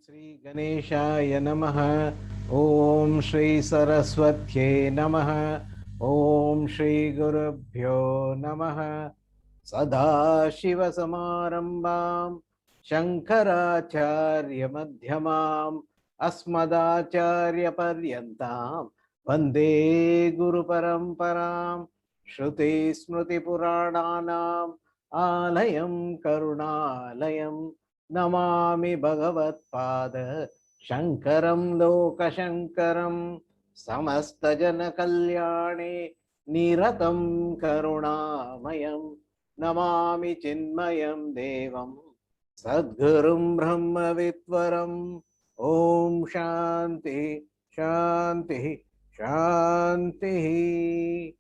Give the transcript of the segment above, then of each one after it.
Sri Ganeshaya Namaha. Om Shri Saraswatyai Namaha. Om Shri Gurubhyo Namaha. Sada Shiva Samarambam Shankaracharya Madhyamam Asmadacharya Paryantam Vande Guru Paramparam Shruti Smriti Purananam Alayam Karunalayam Namami Bhagavatpada Shankaram Lokashankaram Samasta Kalyane Niratam Karunamayam Namami Chinmayam Devam Sadgurum Brahma Vitvaram Om Shanti Shanti Shanti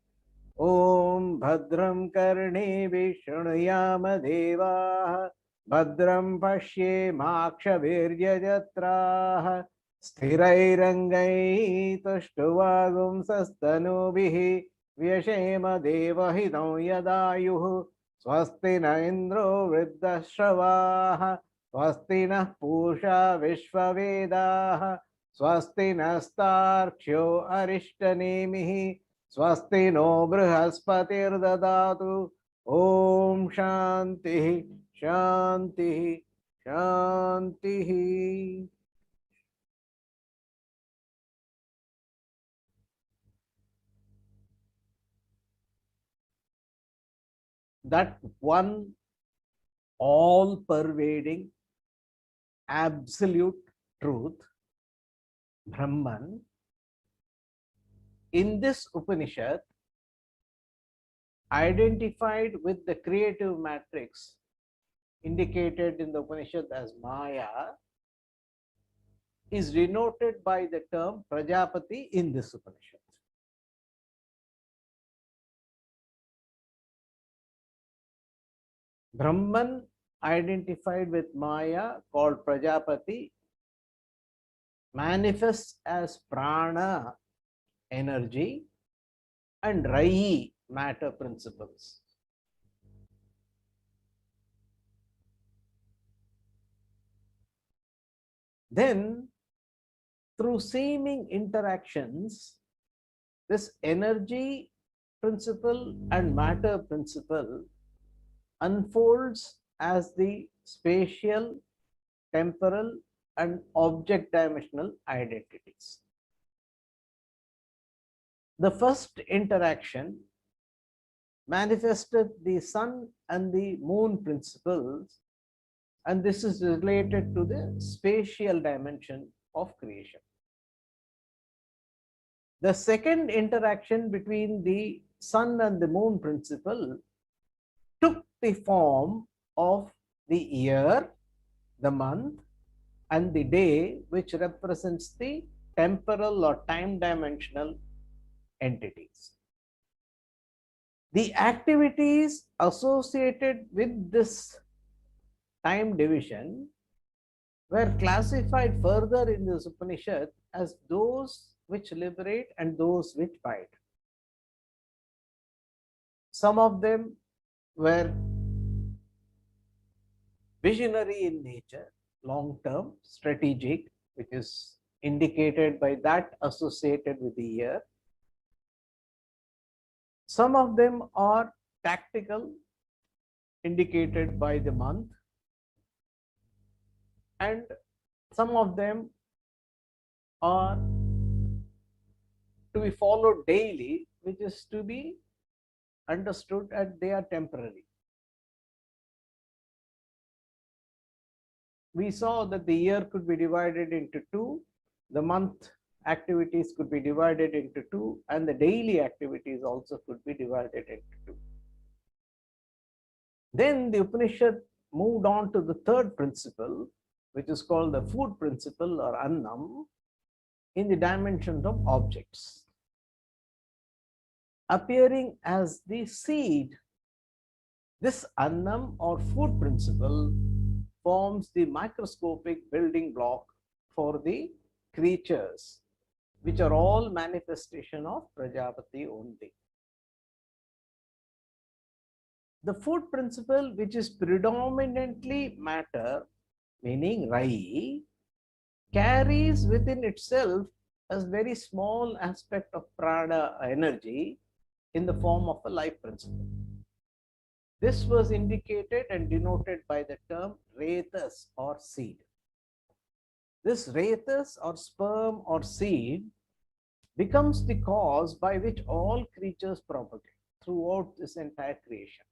Om Bhadram Karne Vishnuyama Devaha Bhadram Pashye Makshavirya Jatraha Sthirairangai Tushtuvagum Sastanubihi Vyashema Devahidam Yadayuhu Swasti na Indro Vriddashravaha Swasti na Pusha Vishvavedaha Swasti na Starksho Arishtanemihi Swasti no Brihaspati'r dadatu. Om Shanti Shanti Shanti. That one all-pervading absolute truth, Brahman, in this Upanishad, identified with the creative matrix indicated in the Upanishad as Maya, is denoted by the term Prajapati in this Upanishad. Brahman identified with Maya, called Prajapati, manifests as Prana, energy, and Rai, matter principles. Then, through seeming interactions, this energy principle and matter principle unfolds as the spatial, temporal, and object dimensional identities. The first interaction manifested the sun and the moon principles, and this is related to the spatial dimension of creation. The second interaction between the sun and the moon principle took the form of the year, the month, and the day, which represents the temporal or time dimensional entities. The activities associated with this time division were classified further in this Upanishad as those which liberate and those which bind. Some of them were visionary in nature, long-term, strategic, which is indicated by that associated with the year. Some of them are tactical, indicated by the month, and some of them are to be followed daily, which is to be understood and they are temporary. We saw that the year could be divided into two, the month activities could be divided into two, and the daily activities also could be divided into two. Then the Upanishad moved on to the third principle, which is called the food principle or Annam, in the dimensions of objects. Appearing as the seed, this Annam or food principle forms the microscopic building block for the creatures, which are all manifestation of Prajapati only. The food principle, which is predominantly matter, meaning Rai, carries within itself a very small aspect of prana energy in the form of a life principle. This was indicated and denoted by the term retas or seed. This retas or sperm or seed becomes the cause by which all creatures propagate throughout this entire creation.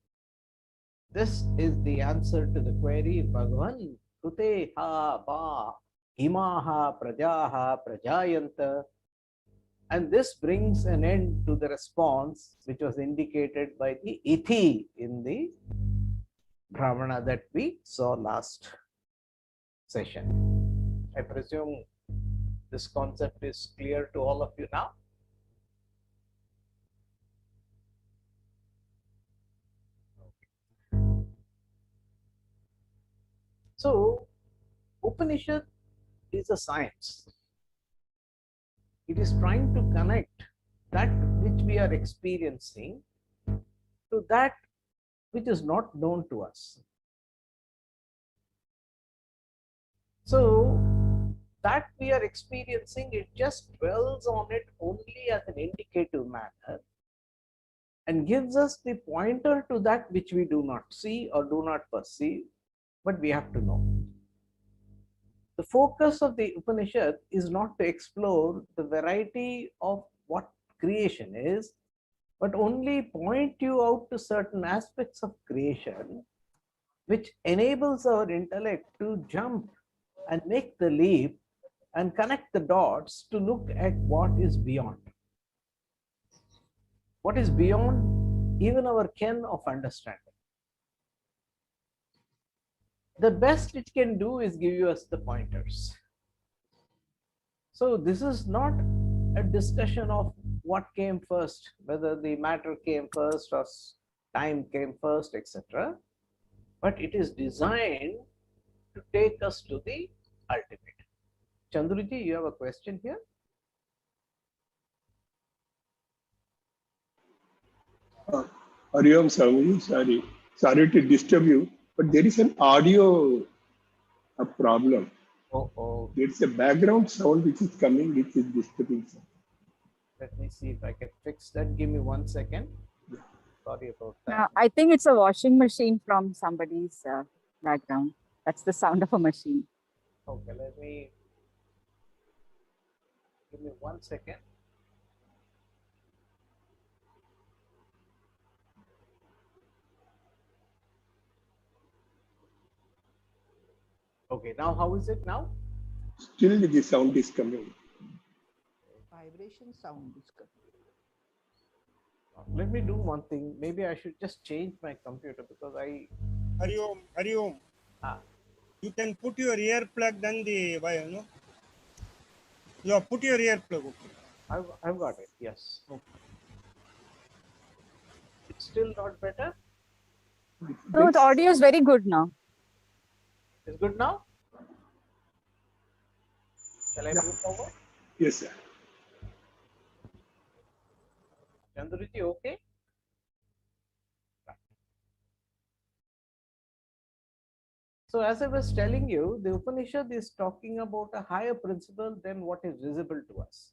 This is the answer to the query, Bhagavan, Kute ha ba himaha prajaha prajayanta. And this brings an end to the response which was indicated by the ithi in the Brahmana that we saw last session. I presume this concept is clear to all of you now. So, Upanishad is a science. It is trying to connect that which we are experiencing to that which is not known to us. So, that we are experiencing, it just dwells on it only as an indicative manner and gives us the pointer to that which we do not see or do not perceive, but we have to know. The focus of the Upanishad is not to explore the variety of what creation is, but only point you out to certain aspects of creation which enables our intellect to jump and make the leap and connect the dots to look at what is beyond. What is beyond even our ken of understanding. The best it can do is give us the pointers. So this is not a discussion of what came first, whether the matter came first or time came first, etc. But it is designed to take us to the ultimate. Chandruji, you have a question here? Hariom Swami, sorry to disturb you, but there is an audio problem. Oh. There is a background sound which is coming, which is disturbing. Let me see if I can fix that. Give me 1 second. Sorry about that. I think it's a washing machine from somebody's background. That's the sound of a machine. Okay, give me 1 second. Okay, now how is it now? Still the sound is coming. Vibration sound is coming. Let me do one thing. Maybe I should just change my computer because I... Hariom. You can put your earplug then the, you have put your earplug. Okay. I've got it, yes. Okay. It's still not better? No, the audio is very good now. It's good now? Shall I move forward? Yes, sir. Chandruji, okay? So as I was telling you, the Upanishad is talking about a higher principle than what is visible to us.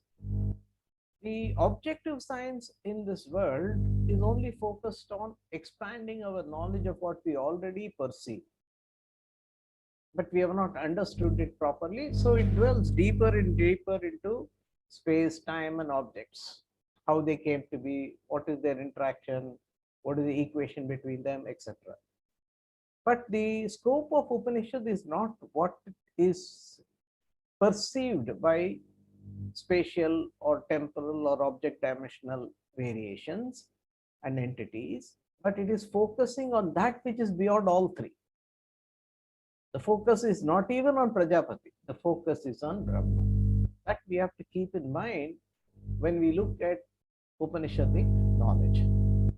The objective science in this world is only focused on expanding our knowledge of what we already perceive. But we have not understood it properly, so it dwells deeper and deeper into space, time, and objects. How they came to be, what is their interaction, what is the equation between them, etc. But the scope of Upanishad is not what is perceived by spatial or temporal or object dimensional variations and entities, but it is focusing on that which is beyond all three. The focus is not even on Prajapati, the focus is on Brahma. That we have to keep in mind when we look at Upanishadic knowledge.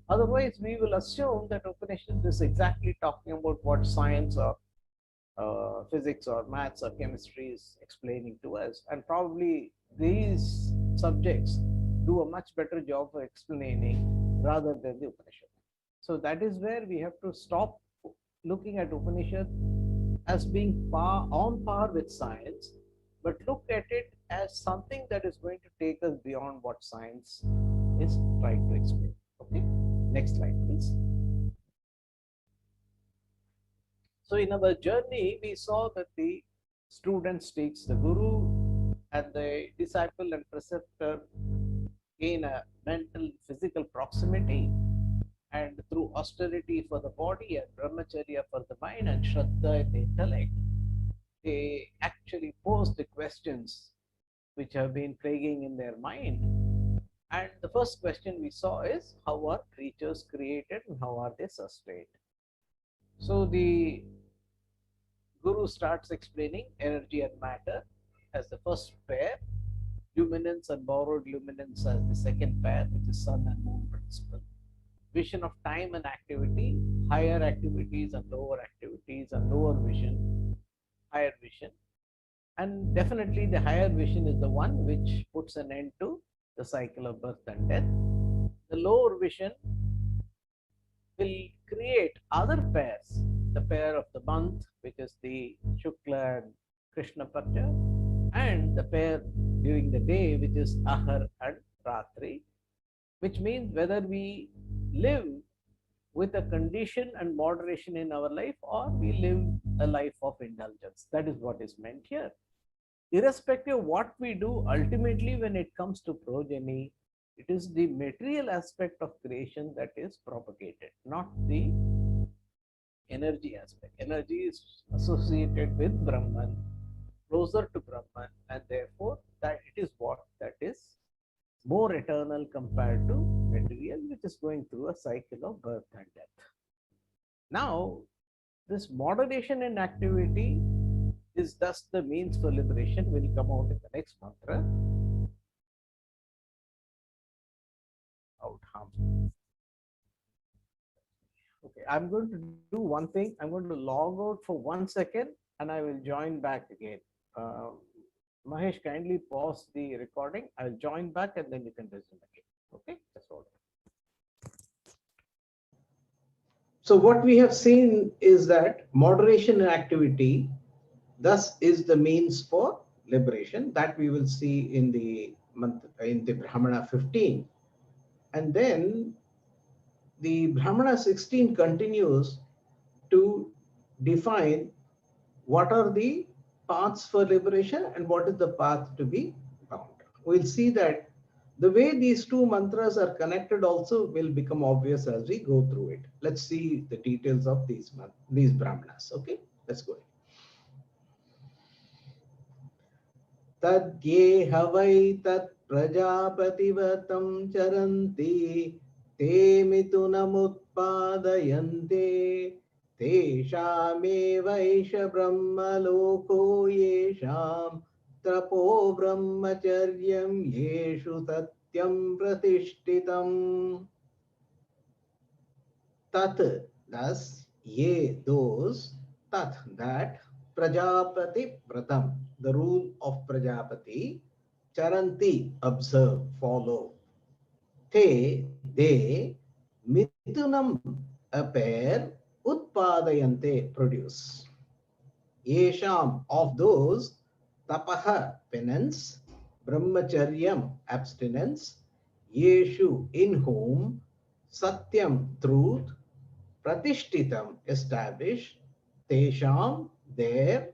Otherwise, we will assume that Upanishad is exactly talking about what science or physics or maths or chemistry is explaining to us, and probably these subjects do a much better job of explaining rather than the Upanishad. So that is where we have to stop looking at Upanishad as being on par with science but look at it as something that is going to take us beyond what science is trying to explain. Okay, next slide, please. So in our journey, we saw that the student takes the guru and the disciple and preceptor gain a mental, physical proximity, and through austerity for the body and brahmacharya for the mind and shraddha in the intellect, they actually pose the questions which have been plaguing in their mind. And the first question we saw is, how are creatures created and how are they sustained? So the Guru starts explaining energy and matter as the first pair, luminance and borrowed luminance as the second pair, which is sun and moon principle. Vision of time and activity, higher activities and lower vision, higher vision. And definitely the higher vision is the one which puts an end to the cycle of birth and death. The lower vision will create other pairs, the pair of the month, which is the Shukla and Krishna Paksha, and the pair during the day, which is Ahar and Ratri, which means whether we live with a condition and moderation in our life or we live a life of indulgence. That is what is meant here. Irrespective of what we do, ultimately, when it comes to progeny, it is the material aspect of creation that is propagated, not the energy aspect. Energy is associated with Brahman, closer to Brahman, and therefore that it is what that is more eternal compared to material, which is going through a cycle of birth and death. Now, this moderation in activity is thus the means for liberation, will come out in the next mantra. Out harm. Okay, I'm going to do one thing. I'm going to log out for 1 second and I will join back again. Mahesh, kindly pause the recording. I'll join back and then you can resume again. Okay, that's all. So what we have seen is that moderation in activity thus is the means for liberation, that we will see in the month in the Brahmana 15. And then the Brahmana 16 continues to define what are the paths for liberation and what is the path to be bound. We'll see that the way these two mantras are connected also will become obvious as we go through it. Let's see the details of these Brahmanas. Okay, let's go ahead. तद्ये हवै तत् प्रजापतिवतं चरन्ति ते मिथुनमुत्पादयन्ते तेषामेवैष ब्रह्मलोको येषां तपो ब्रह्मचर्यं येषु सत्यं प्रतिष्ठितम्. Tat, thus, ye, those, tat, that, Prajapati Vratam, the rule of Prajapati, Charanti, observe, follow, Te, they, Mithunam, a pair, Utpadayante, produce. Yesham, of those, Tapaha, penance, Brahmacharyam, abstinence, Yeshu, in whom, Satyam, truth, Pratishtitam, established, Tesham, there,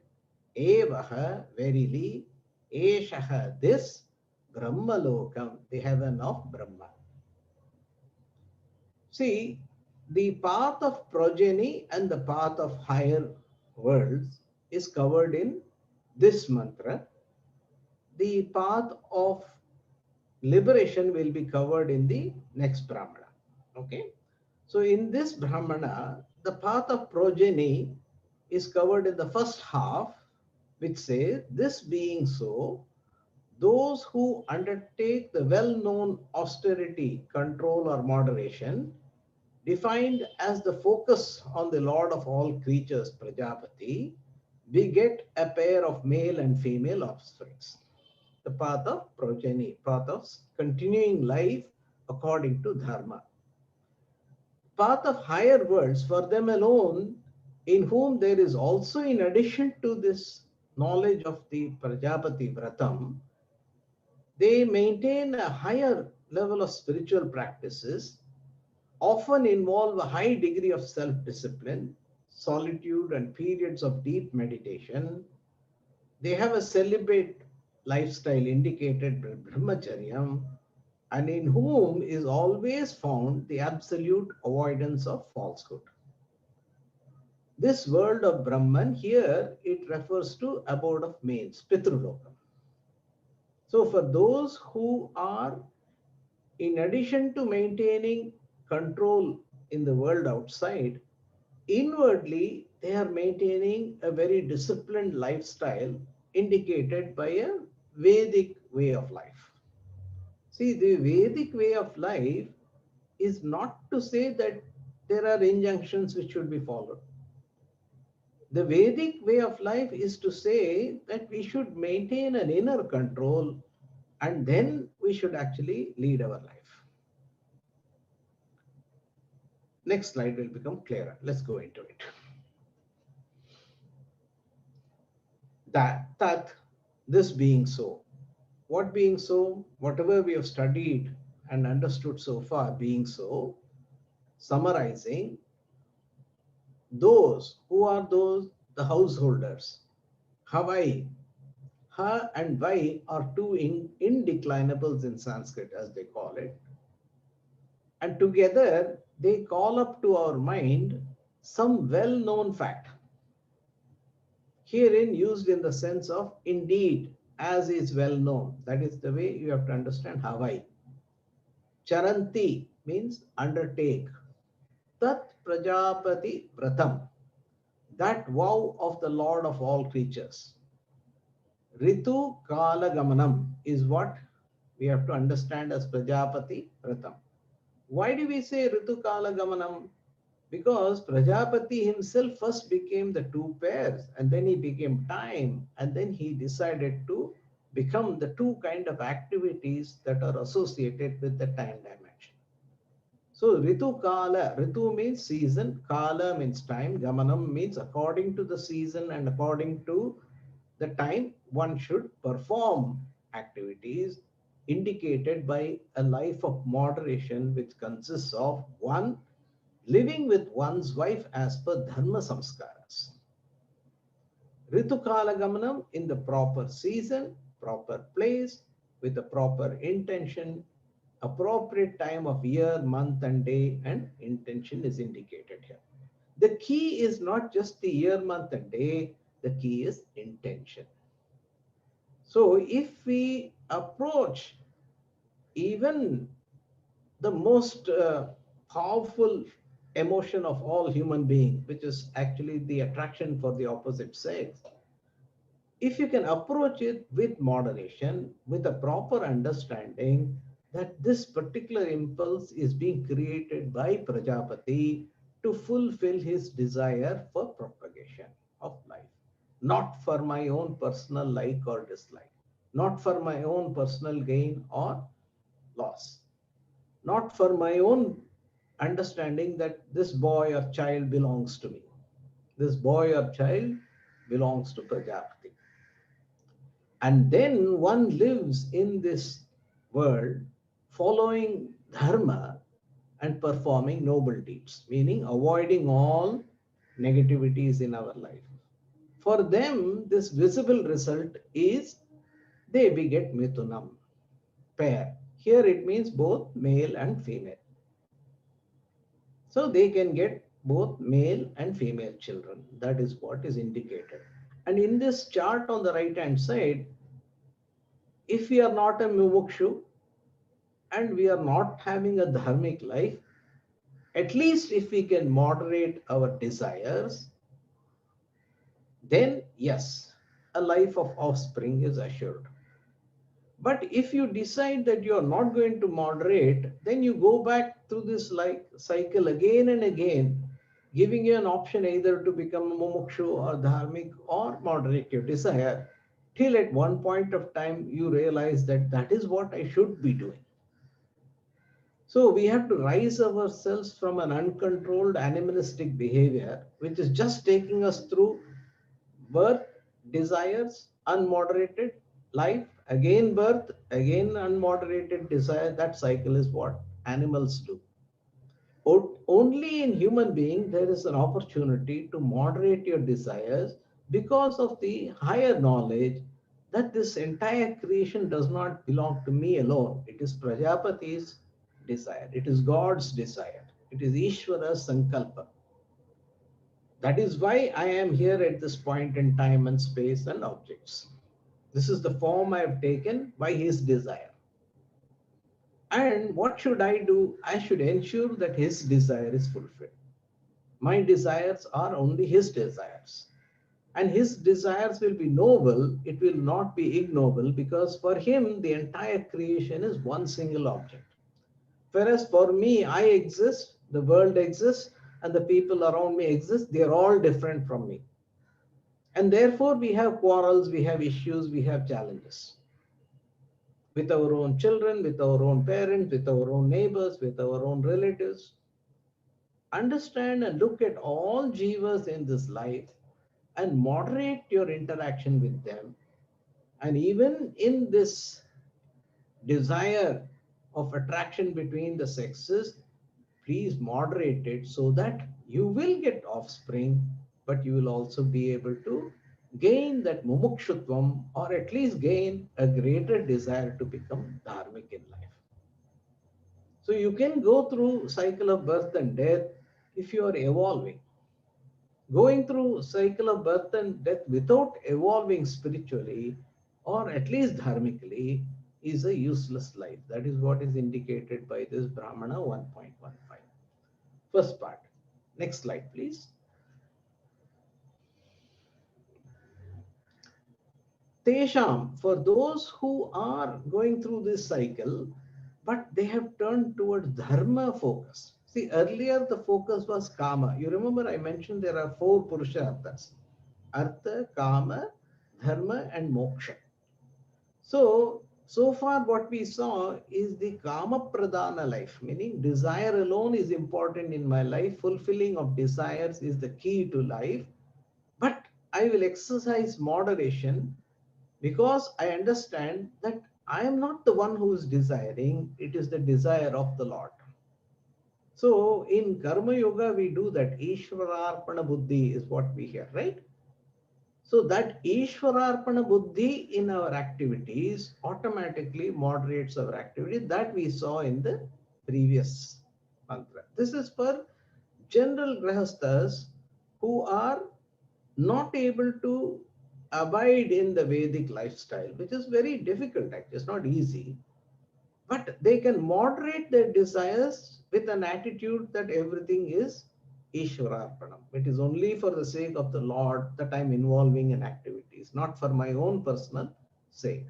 Evaha, verily, Eshaha, this, Brahmalokam, the heaven of Brahma. See, the path of progeny and the path of higher worlds is covered in this mantra. The path of liberation will be covered in the next Brahmana. Okay. So in this Brahmana, the path of progeny is covered in the first half, which says, this being so, those who undertake the well-known austerity, control or moderation, defined as the focus on the Lord of all creatures, Prajapati, beget a pair of male and female offspring. The path of progeny, path of continuing life according to Dharma. Path of higher worlds, for them alone, in whom there is also, in addition to this knowledge of the Prajapati Vratam, they maintain a higher level of spiritual practices, often involve a high degree of self-discipline, solitude, and periods of deep meditation. They have a celibate lifestyle indicated by brahmacharyam, and in whom is always found the absolute avoidance of falsehood. This world of Brahman, here it refers to abode of mains, Pitrulokam. So for those who are, in addition to maintaining control in the world outside, inwardly they are maintaining a very disciplined lifestyle indicated by a Vedic way of life. See, the Vedic way of life is not to say that there are injunctions which should be followed. The Vedic way of life is to say that we should maintain an inner control and then we should actually lead our life. Next slide will become clearer. Let's go into it. That, this being so. What being so? Whatever we have studied and understood so far being so, summarizing, those, who are those? The householders. Havai. Ha and Vai are two indeclinables in Sanskrit, as they call it. And together they call up to our mind some well-known fact. Herein used in the sense of indeed, as is well known. That is the way you have to understand Havai. Charanti means undertake. Tat Prajapati Vratam, that vow of the Lord of all creatures. Ritu Kala Gamanam is what we have to understand as Prajapati Vratam. Why do we say Ritu Kala Gamanam? Because Prajapati himself first became the two pairs, and then he became time, and then he decided to become the two kind of activities that are associated with the time dimension. So Ritu Kala, Ritu means season, Kala means time, Gamanam means according to the season and according to the time one should perform activities indicated by a life of moderation, which consists of one, living with one's wife as per dharma samskaras. Ritukala Gamanam, in the proper season, proper place, with the proper intention, appropriate time of year, month and day, and intention is indicated here. The key is not just the year, month and day, the key is intention. So if we approach even the most powerful emotion of all human beings, which is actually the attraction for the opposite sex, if you can approach it with moderation, with a proper understanding that this particular impulse is being created by Prajapati to fulfill his desire for propagation of life, not for my own personal like or dislike, not for my own personal gain or loss, not for my own understanding that this boy or child belongs to me. This boy or child belongs to Prajapati. And then one lives in this world following dharma and performing noble deeds, meaning avoiding all negativities in our life. For them, this visible result is they beget Mithunam, pair. Here it means both male and female. So they can get both male and female children. That is what is indicated. And in this chart on the right hand side, if we are not a mumukshu and we are not having a dharmic life, at least if we can moderate our desires, then yes, a life of offspring is assured. But if you decide that you are not going to moderate, then you go back to this like cycle again and again, giving you an option either to become a mumukshu or dharmic or moderate your desire, till at one point of time you realize that that is what I should be doing. So we have to rise ourselves from an uncontrolled animalistic behavior, which is just taking us through birth, desires, unmoderated life, again birth, again unmoderated desire. That cycle is what animals do. Only in human being there is an opportunity to moderate your desires because of the higher knowledge that this entire creation does not belong to me alone. It is Prajapati's desire. It is God's desire. It is Ishvara's sankalpa. That is why I am here at this point in time and space and objects. This is the form I have taken by his desire. And what should I do? I should ensure that his desire is fulfilled. My desires are only his desires. And his desires will be noble, it will not be ignoble, because for him, the entire creation is one single object. Whereas for me, I exist, the world exists, and the people around me exist, they are all different from me. And therefore, we have quarrels, we have issues, we have challenges with our own children, with our own parents, with our own neighbors, with our own relatives. Understand and look at all jivas in this life and moderate your interaction with them. And even in this desire of attraction between the sexes, please moderate it so that you will get offspring, but you will also be able to gain that mumukshutvam, or at least gain a greater desire to become dharmic in life. So you can go through cycle of birth and death if you are evolving. Going through cycle of birth and death without evolving spiritually or at least dharmically is a useless life. That is what is indicated by this Brahmana 1.15. First part. Next slide, please. Tesham, for those who are going through this cycle, but they have turned towards dharma focus. See, earlier the focus was kama. You remember I mentioned there are 4 purusharthas: artha, kama, dharma, and moksha. So far what we saw is the kama pradana life, meaning desire alone is important in my life. Fulfilling of desires is the key to life. But I will exercise moderation because I understand that I am not the one who is desiring, it is the desire of the Lord. So in Karma Yoga, we do that. Ishvararpana Buddhi is what we hear, right? So that Ishvararpana Buddhi in our activities automatically moderates our activity. That we saw in the previous mantra. This is for general grahasthas who are not able to abide in the Vedic lifestyle, which is very difficult, actually, it's not easy. But they can moderate their desires with an attitude that everything is Ishwararpanam. It is only for the sake of the Lord that I'm involving in activities, not for my own personal sake.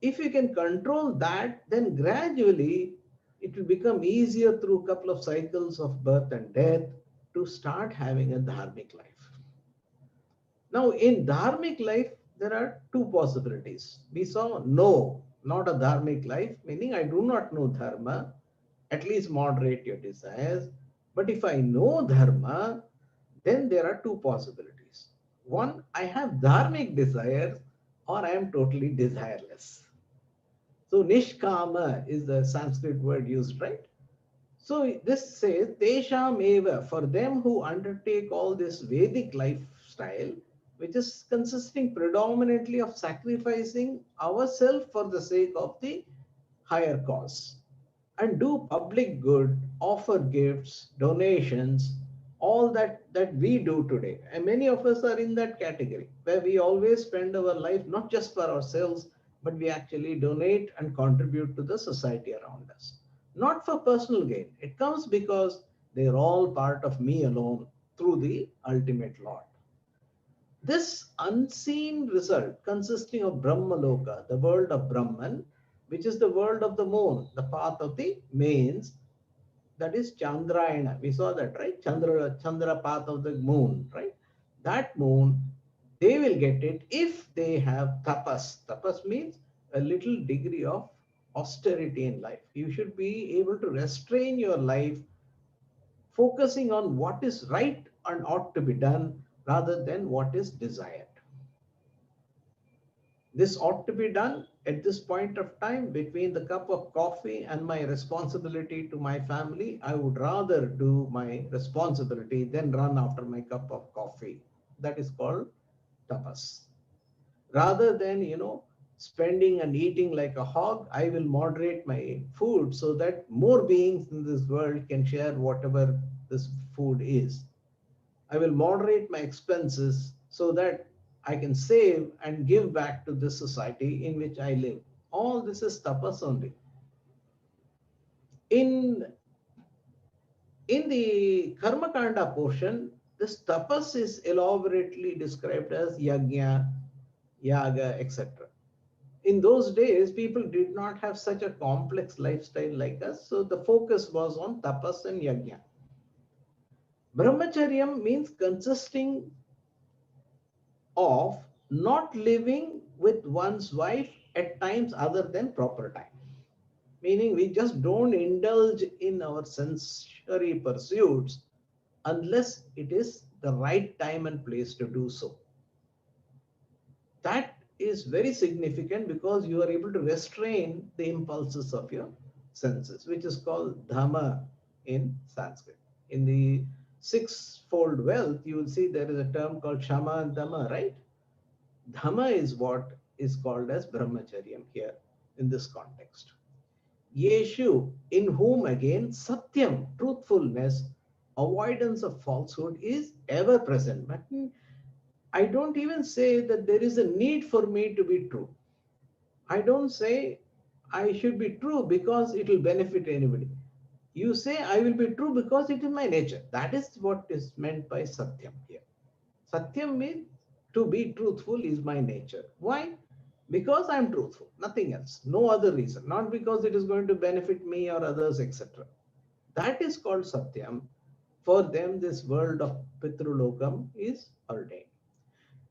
If you can control that, then gradually it will become easier through a couple of cycles of birth and death to start having a dharmic life. Now, in dharmic life, there are 2 possibilities. We saw no, not a dharmic life, meaning I do not know dharma, at least moderate your desires. But if I know dharma, then there are 2 possibilities. One, I have dharmic desires, or I am totally desireless. So, nishkama is the Sanskrit word used, right? So this says, Tesham eva, for them who undertake all this Vedic lifestyle, which is consisting predominantly of sacrificing ourselves for the sake of the higher cause, and do public good, offer gifts, donations, all that we do today. And many of us are in that category where we always spend our life not just for ourselves, but we actually donate and contribute to the society around us. Not for personal gain. It comes because they're all part of me alone through the ultimate Lord. This unseen result consisting of Brahmaloka, the world of Brahman, which is the world of the moon, the path of the mains, that is Chandrayana. We saw that, right? Chandra path of the moon, right? That moon, they will get it if they have tapas. Tapas means a little degree of austerity in life. You should be able to restrain your life, focusing on what is right and ought to be done rather than what is desired. This ought to be done at this point of time between the cup of coffee and my responsibility to my family. I would rather do my responsibility than run after my cup of coffee. That is called tapas. Rather than, spending and eating like a hog, I will moderate my food so that more beings in this world can share whatever this food is. I will moderate my expenses so that I can save and give back to the society in which I live. All this is tapas only. In in the Karma Kanda portion, this tapas is elaborately described as yajna, yaga, etc. In those days, people did not have such a complex lifestyle like us, so the focus was on tapas and yajna. Brahmacharyam means consisting of not living with one's wife at times other than proper time. Meaning, we just don't indulge in our sensory pursuits unless it is the right time and place to do so. That is very significant because you are able to restrain the impulses of your senses, which is called dhamma in Sanskrit. In the sixfold wealth, you will see there is a term called shama and dhamma, right? Dhamma is what is called as brahmacharyam here in this context. Yeshu, in whom again satyam, truthfulness, avoidance of falsehood is ever present. But I don't even say that there is a need for me to be true. I don't say I should be true because it will benefit anybody. You say I will be true because it is my nature. That is what is meant by satyam here. Satyam means to be truthful is my nature. Why? Because I am truthful, nothing else, no other reason, not because it is going to benefit me or others, etc. That is called Satyam. For them, this world of Pitrulokam is ordained.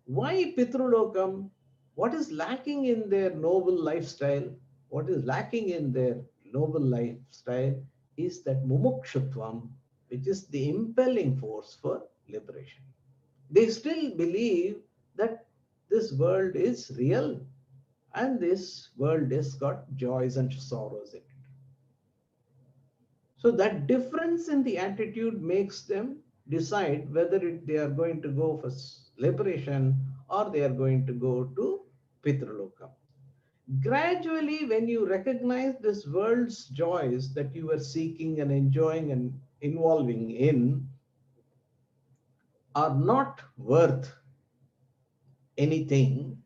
Why Pitrulokam? What is lacking in their noble lifestyle? What is lacking in their noble lifestyle is that mumukshutvam, which is the impelling force for liberation. They still believe that this world is real and this world has got joys and sorrows in it. So that difference in the attitude makes them decide whether they are going to go for liberation or they are going to go to Pitralokam. Gradually, when you recognize this world's joys that you are seeking and enjoying and involving in are not worth anything,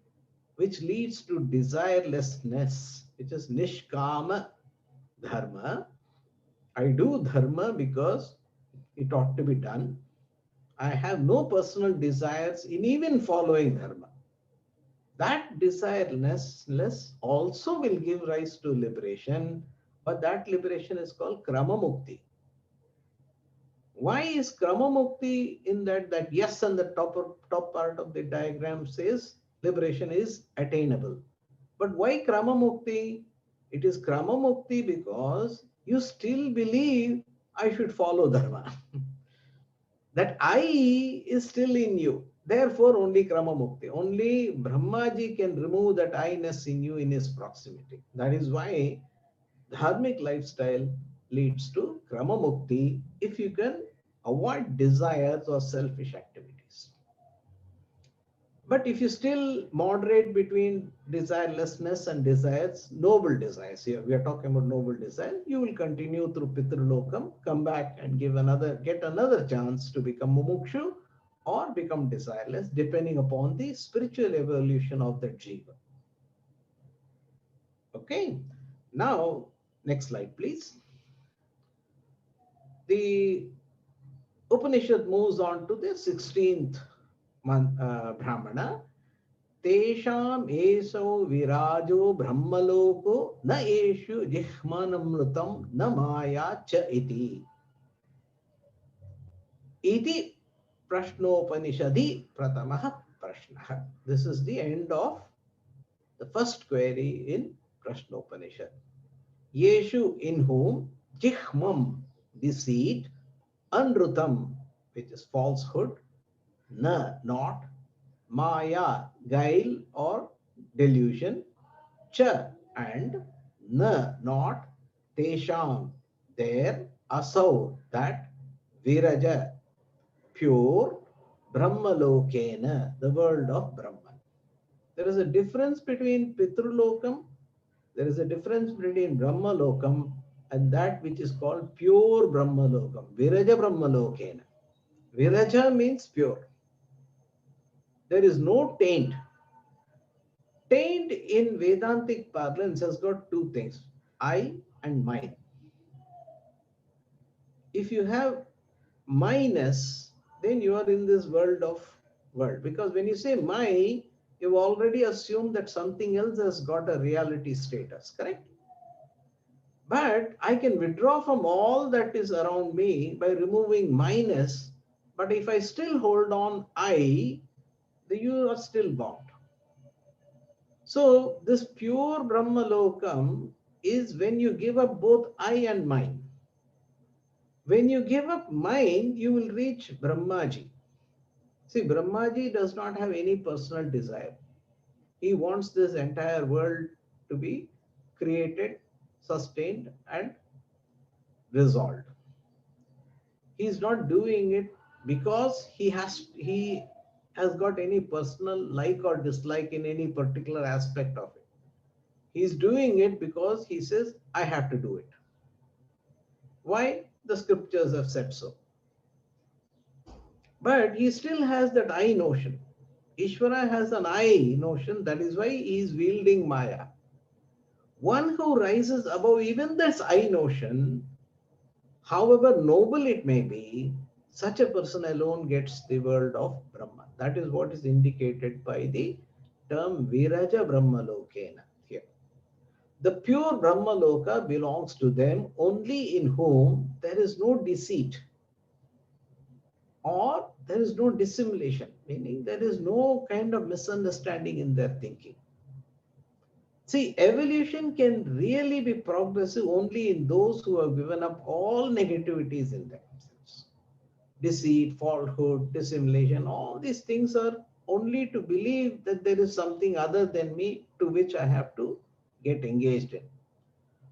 which leads to desirelessness, which is nishkama dharma. I do dharma because it ought to be done. I have no personal desires in even following dharma. That desirelessness also will give rise to liberation, but that liberation is called krama mukti. Why is krama mukti in that yes on the top part of the diagram says liberation is attainable. But why krama mukti? It is krama mukti because you still believe I should follow dharma. That I is still in you. Therefore, only krama mukti. Only Brahmaji can remove that I-ness in you in his proximity. That is why dharmic lifestyle leads to krama mukti if you can avoid desires or selfish activities. But if you still moderate between desirelessness and desires, noble desires here, we are talking about noble desire, you will continue through Pitralokam, come back and get another chance to become mumukshu or become desireless, depending upon the spiritual evolution of that jiva. Okay, now next slide, please. The Upanishad moves on to the 16th Brahmana. तेषाम् एषो विराजो ब्रह्मलोको न एषु जिह्मनमृतं न माया च इति प्रश्नोपनिषदि प्रथमः प्रश्नः. This is the end of the first query in Prashnopanishad. Yeshu, in whom, jihmam, deceit, anrutam, which is falsehood, na, not, maya, guile or delusion, cha and na, not, tesham, there, asau, that, viraja, pure, brahmalokena, the world of Brahman. There is a difference between Pitrulokam, there is a difference between Brahmalokam and that which is called pure Brahmalokam, Viraja Brahmalokena. Viraja means pure. There is no taint. Taint in Vedantic parlance has got two things, I and mine. If you have minus, then you are in this world. Because when you say my, you've already assumed that something else has got a reality status, correct? But I can withdraw from all that is around me by removing minus. But if I still hold on I, then you are still bound. So this pure Brahmalokam is when you give up both I and mine. When you give up mine, you will reach Brahmaji. See, Brahmaji does not have any personal desire. He wants this entire world to be created, sustained, and resolved. He is not doing it because he has got any personal like or dislike in any particular aspect of it. He is doing it because he says, I have to do it. Why? The scriptures have said so. But he still has that I notion. Ishvara has an I notion, that is why he is wielding Maya. One who rises above even this I notion, however noble it may be, such a person alone gets the world of Brahman. That is what is indicated by the term Viraja Brahmalokena here. The pure Brahmaloka belongs to them only in whom there is no deceit or there is no dissimulation, meaning there is no kind of misunderstanding in their thinking. See, evolution can really be progressive only in those who have given up all negativities in themselves. Deceit, falsehood, dissimulation, all these things are only to believe that there is something other than me to which I have to get engaged in.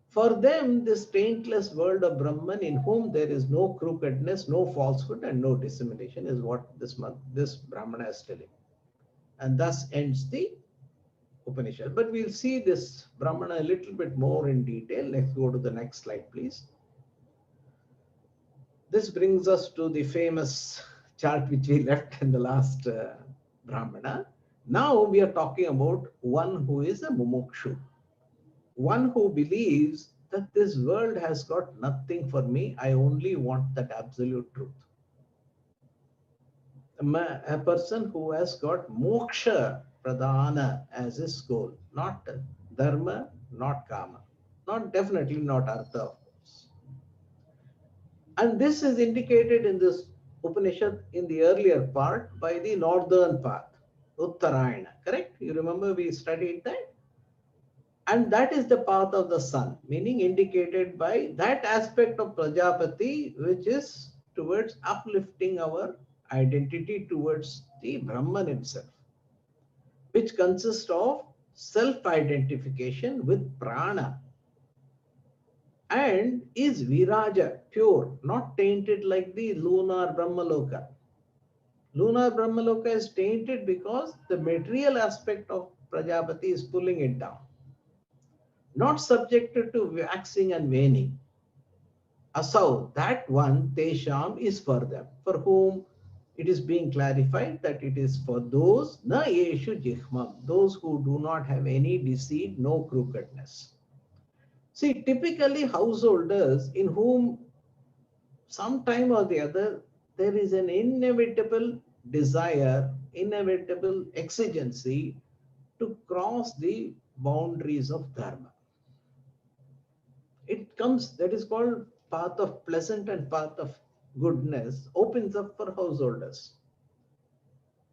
For them, this taintless world of Brahman in whom there is no crookedness, no falsehood, and no dissimulation is what this Brahmana is telling. And thus ends the Upanishad. But we'll see this Brahmana a little bit more in detail. Let's go to the next slide, please. This brings us to the famous chart which we left in the last Brahmana. Now we are talking about one who is a mumukshu. One who believes that this world has got nothing for me, I only want that absolute truth. A person who has got moksha pradhana as his goal, not dharma, not kama, not definitely not artha, of course. And this is indicated in this Upanishad in the earlier part by the northern path, Uttarayana, correct? You remember we studied that? And that is the path of the sun, meaning indicated by that aspect of Prajapati, which is towards uplifting our identity towards the Brahman himself, which consists of self-identification with prana and is viraja, pure, not tainted like the lunar Brahmaloka. Lunar Brahmaloka is tainted because the material aspect of Prajapati is pulling it down. Not subjected to waxing and waning. Asau, that one, Tesham, is for them, for whom it is being clarified that it is for those, na yeshu jihmam, those who do not have any deceit, no crookedness. See, typically householders in whom sometime or the other there is an inevitable desire, inevitable exigency to cross the boundaries of dharma. It comes, that is called path of pleasant and path of goodness, opens up for householders.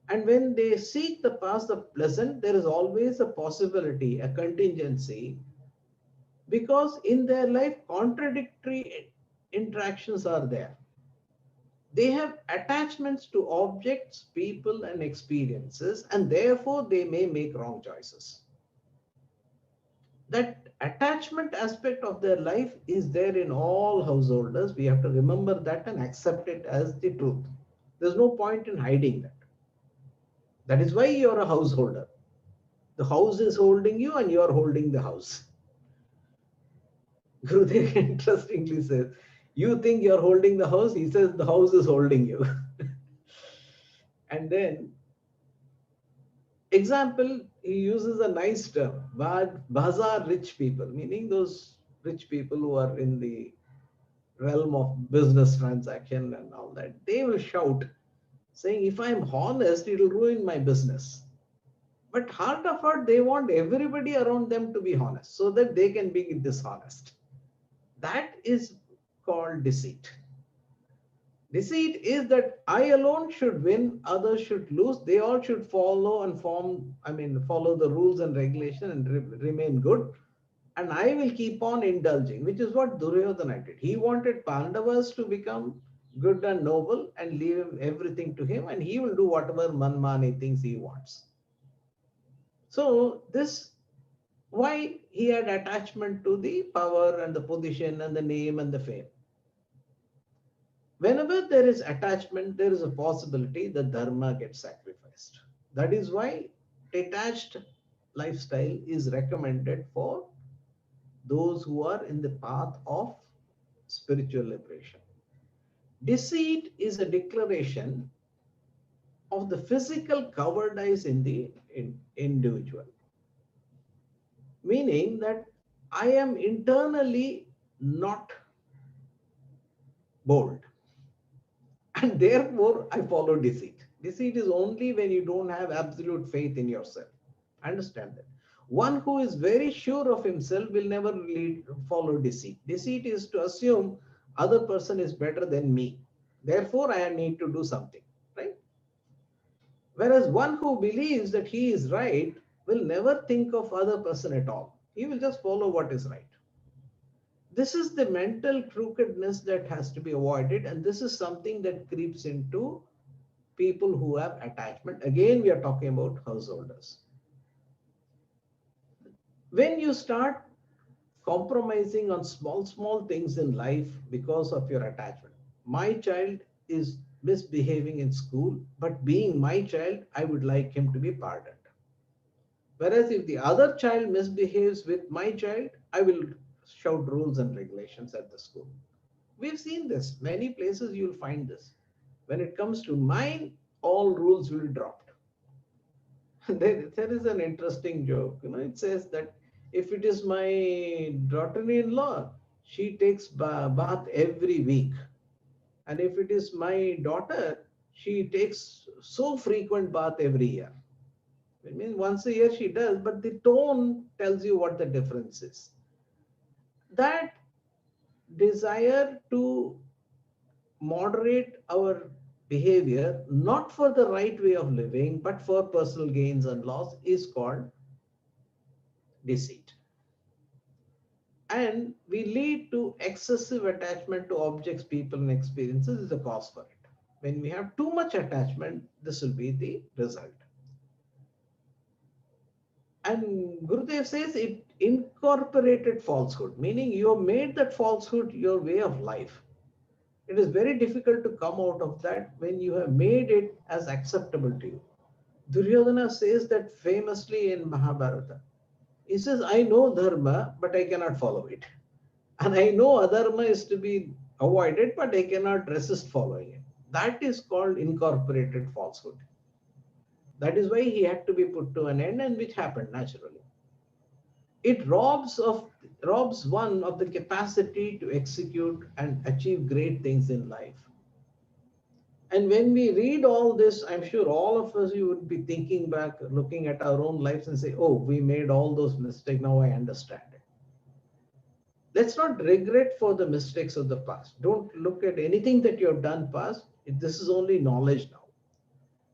And when they seek the path of pleasant, there is always a possibility, a contingency, because in their life contradictory interactions are there. They have attachments to objects, people, and experiences, and therefore they may make wrong choices. That attachment aspect of their life is there in all householders. We have to remember that and accept it as the truth. There's no point in hiding that. That is why you're a householder. The house is holding you and you're holding the house. Gurudev interestingly says, you think you're holding the house, he says the house is holding you. And then, example, he uses a nice term, bazaar rich people, meaning those rich people who are in the realm of business transaction and all that. They will shout, saying, if I'm honest, it'll ruin my business. But heart of heart, they want everybody around them to be honest so that they can be dishonest. That is called deceit. Deceit is that I alone should win, others should lose. They all should follow and follow the rules and regulation and remain good. And I will keep on indulging, which is what Duryodhana did. He wanted Pandavas to become good and noble and leave everything to him, and he will do whatever manmani things he wants. So this, why he had attachment to the power and the position and the name and the fame. Whenever there is attachment, there is a possibility that dharma gets sacrificed. That is why detached lifestyle is recommended for those who are in the path of spiritual liberation. Deceit is a declaration of the physical cowardice in the individual, meaning that I am internally not bold and therefore I follow deceit. Deceit is only when you don't have absolute faith in yourself. Understand that. One who is very sure of himself will never follow deceit. Deceit is to assume other person is better than me. Therefore, I need to do something, right? Whereas one who believes that he is right will never think of other person at all. He will just follow what is right. This is the mental crookedness that has to be avoided, and this is something that creeps into people who have attachment. Again, we are talking about householders. When you start compromising on small things in life because of your attachment, my child is misbehaving in school, but being my child, I would like him to be pardoned. Whereas if the other child misbehaves with my child, I will shout rules and regulations at the school. We've seen this. Many places you'll find this. When it comes to mine, all rules will be dropped. There is an interesting joke. It says that if it is my daughter-in-law, she takes bath every week. And if it is my daughter, she takes so frequent bath every year. It means once a year she does, but the tone tells you what the difference is. That desire to moderate our behavior, not for the right way of living, but for personal gains and loss, is called deceit. And we lead to excessive attachment to objects, people, and experiences is the cause for it. When we have too much attachment, this will be the result. And Gurudev says it incorporated falsehood, meaning you have made that falsehood your way of life. It is very difficult to come out of that when you have made it as acceptable to you. Duryodhana says that famously in Mahabharata. He says, I know dharma, but I cannot follow it. And I know adharma is to be avoided, but I cannot resist following it. That is called incorporated falsehood. That is why he had to be put to an end, and which happened naturally. It robs one of the capacity to execute and achieve great things in life. And when we read all this, I'm sure all of us, you would be thinking back, looking at our own lives and say, oh, we made all those mistakes. Now I understand it. Let's not regret for the mistakes of the past. Don't look at anything that you have done past. This is only knowledge now.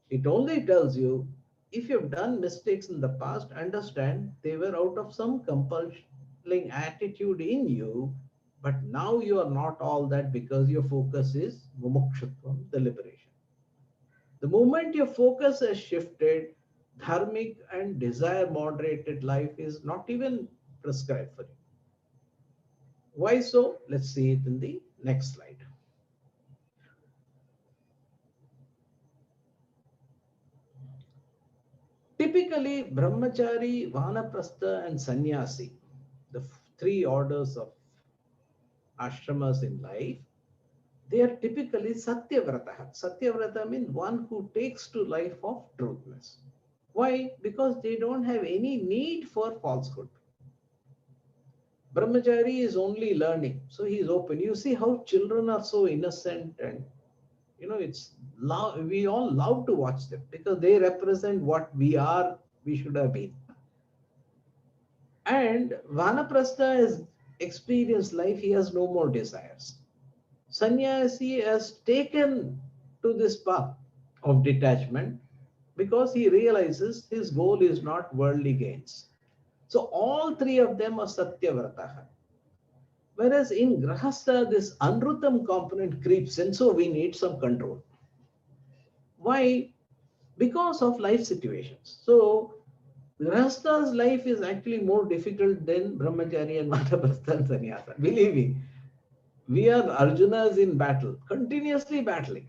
It only tells you if you've done mistakes in the past, understand they were out of some compelling attitude in you, but now you are not all that because your focus is mumukshutvam, the liberation. The moment your focus has shifted, dharmic and desire moderated life is not even prescribed for you. Why so? Let's see it in the next slide. Typically, brahmachari, vanaprastha, and sannyasi, the three orders of ashramas in life, they are typically satyavrata. Satyavrata means one who takes to life of truthness. Why? Because they don't have any need for falsehood. Brahmachari is only learning, so he is open. You see how children are so innocent, and it's love. We all love to watch them because they represent what we should have been. And Vanaprastha has experienced life, he has no more desires. Sannyasi has taken to this path of detachment because he realizes his goal is not worldly gains. So all three of them are Satyavrata. Whereas in Grahastha, this Anrutam component creeps in, so we need some control. Why? Because of life situations. So Grahastha's life is actually more difficult than Brahmachari and Vanaprastha and Sannyasa. Believe me, we are Arjunas in battle, continuously battling.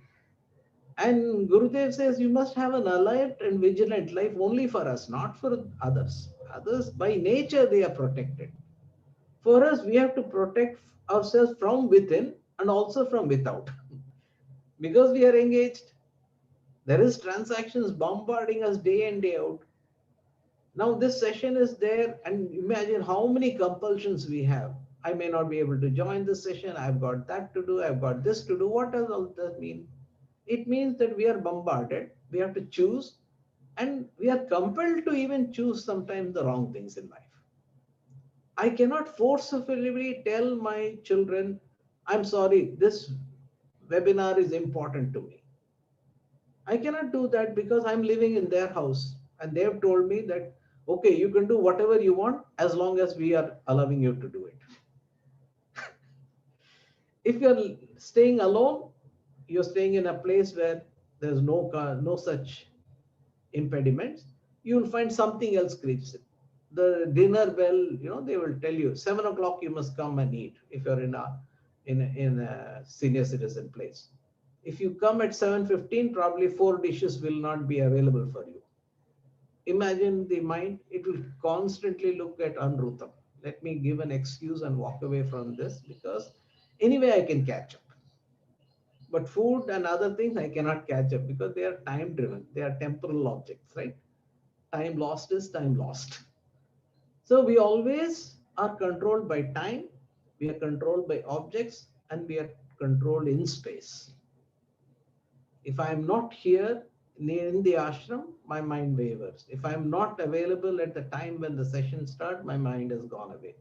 And Gurudev says you must have an alert and vigilant life only for us, not for others. Others, by nature, they are protected. For us, we have to protect ourselves from within and also from without. Because we are engaged, there is transactions bombarding us day in, day out. Now this session is there, and imagine how many compulsions we have. I may not be able to join this session. I've got that to do. I've got this to do. What does all that mean? It means that we are bombarded. We have to choose, and we are compelled to even choose sometimes the wrong things in life. I cannot forcefully tell my children, I'm sorry, this webinar is important to me. I cannot do that because I'm living in their house and they have told me that, okay, you can do whatever you want as long as we are allowing you to do it. If you're staying alone, you're staying in a place where there's no such impediments, you'll find something else creeps in. The dinner bell, they will tell you 7 o'clock you must come and eat if you're in a senior citizen place. If you come at 7:15, probably 4 dishes will not be available for you. Imagine the mind, it will constantly look at Anrutam. Let me give an excuse and walk away from this because anyway I can catch up. But food and other things I cannot catch up because they are time driven. They are temporal objects, right? Time lost is time lost. So we always are controlled by time, we are controlled by objects, and we are controlled in space. If I am not here in the ashram, my mind wavers. If I am not available at the time when the session starts, my mind has gone away.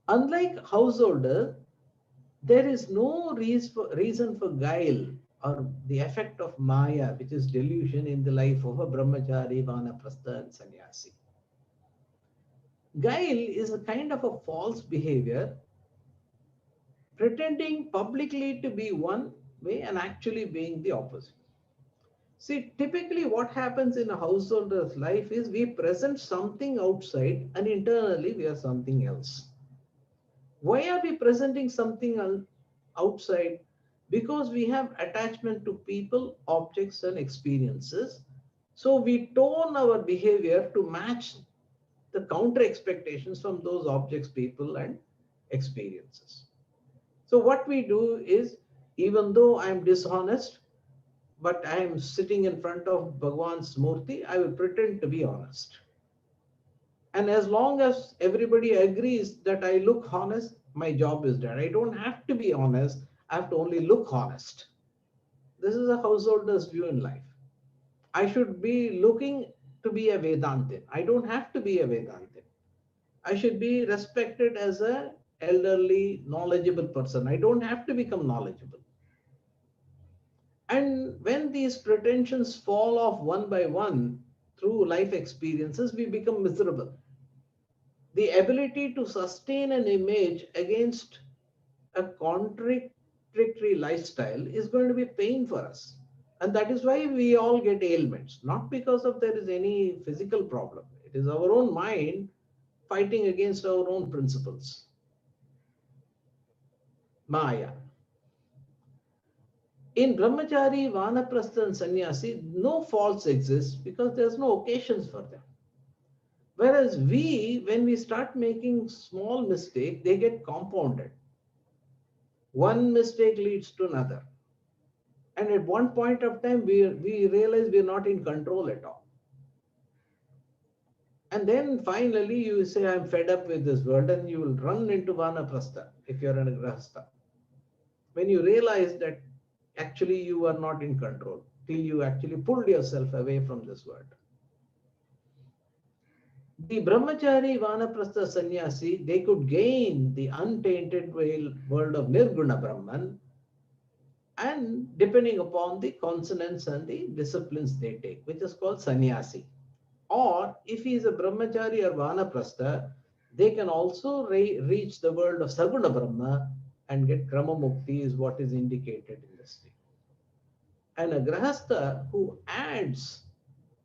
Unlike householder, there is no reason for guile or the effect of maya, which is delusion, in the life of a brahmachari, vanaprastha, and sannyasi. Guile is a kind of a false behavior, pretending publicly to be one way and actually being the opposite. See, typically what happens in a householder's life is we present something outside and internally we are something else. Why are we presenting something outside? Because we have attachment to people, objects, and experiences. So we tone our behavior to match the counter expectations from those objects, people, and experiences. So what we do is, even though I'm dishonest, but I am sitting in front of Bhagwan's Murti, I will pretend to be honest. And as long as everybody agrees that I look honest, my job is done. I don't have to be honest. I have to only look honest. This is a householder's view in life. I should be looking to be a Vedantin. I don't have to be a Vedantin. I should be respected as an elderly, knowledgeable person. I don't have to become knowledgeable. And when these pretensions fall off one by one through life experiences, we become miserable. The ability to sustain an image against a contradictory lifestyle is going to be pain for us. And that is why we all get ailments, not because of there is any physical problem. It is our own mind fighting against our own principles. Maya. In Brahmachari, Vanaprastha and Sannyasi, no faults exist because there's no occasions for them. Whereas when we start making small mistake, they get compounded. One mistake leads to another. And at one point of time, we realize we're not in control at all. And then finally you say, I'm fed up with this world, and you will run into Vanaprastha if you're in a Grahastha. When you realize that actually you are not in control, till you actually pulled yourself away from this world. The Brahmachari, Vanaprastha, Sannyasi, they could gain the untainted world of Nirguna Brahman, and depending upon the consonants and the disciplines they take, which is called sannyasi. Or if he is a brahmachari or vanaprastha, they can also reach the world of Saguna Brahma and get Krama Mukti, is what is indicated in this thing. And a grahastha who adds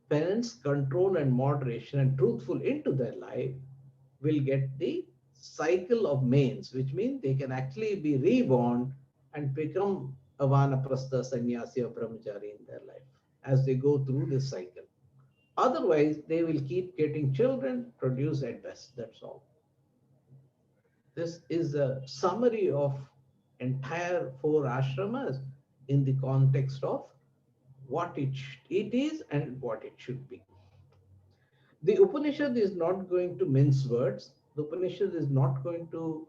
penance, control, and moderation and truthful into their life will get the cycle of mains, which means they can actually be reborn and become a vanaprastha, sannyasi, or brahmachari in their life as they go through this cycle. Otherwise, they will keep getting children, produce at best. That's all. This is a summary of entire 4 ashramas in the context of what it is and what it should be. The Upanishad is not going to mince words. The Upanishad is not going to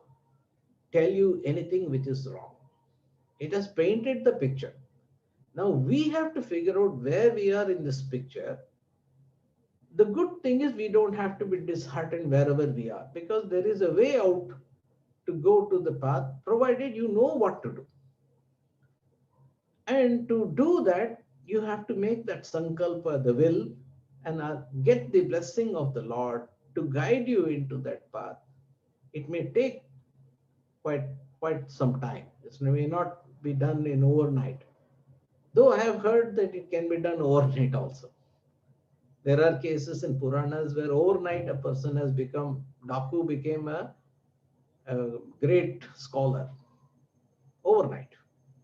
tell you anything which is wrong. It has painted the picture. Now we have to figure out where we are in this picture. The good thing is we don't have to be disheartened wherever we are, because there is a way out to go to the path, provided you know what to do. And to do that, you have to make that sankalpa, the will, and get the blessing of the Lord to guide you into that path. It may take quite some time. It may not be done in overnight. Though I have heard that it can be done overnight also. There are cases in Puranas where overnight a person has become, Daku became a great scholar. Overnight.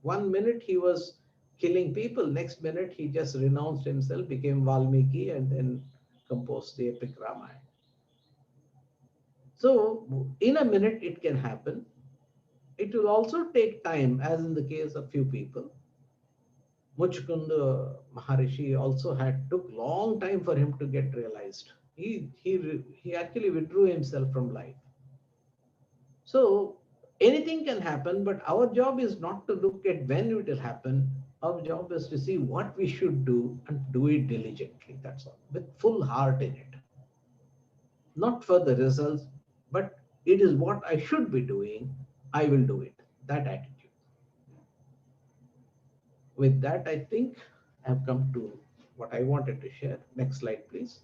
1 minute he was killing people, next minute he just renounced himself, became Valmiki, and then composed the epic Ramayana. So in a minute it can happen. It will also take time, as in the case of few people. Muchkunda Maharishi also took long time for him to get realized. He actually withdrew himself from life. So anything can happen, but our job is not to look at when it will happen. Our job is to see what we should do and do it diligently. That's all, with full heart in it. Not for the results, but it is what I should be doing. I will do it. That attitude. With that, I think I have come to what I wanted to share. Next slide, please.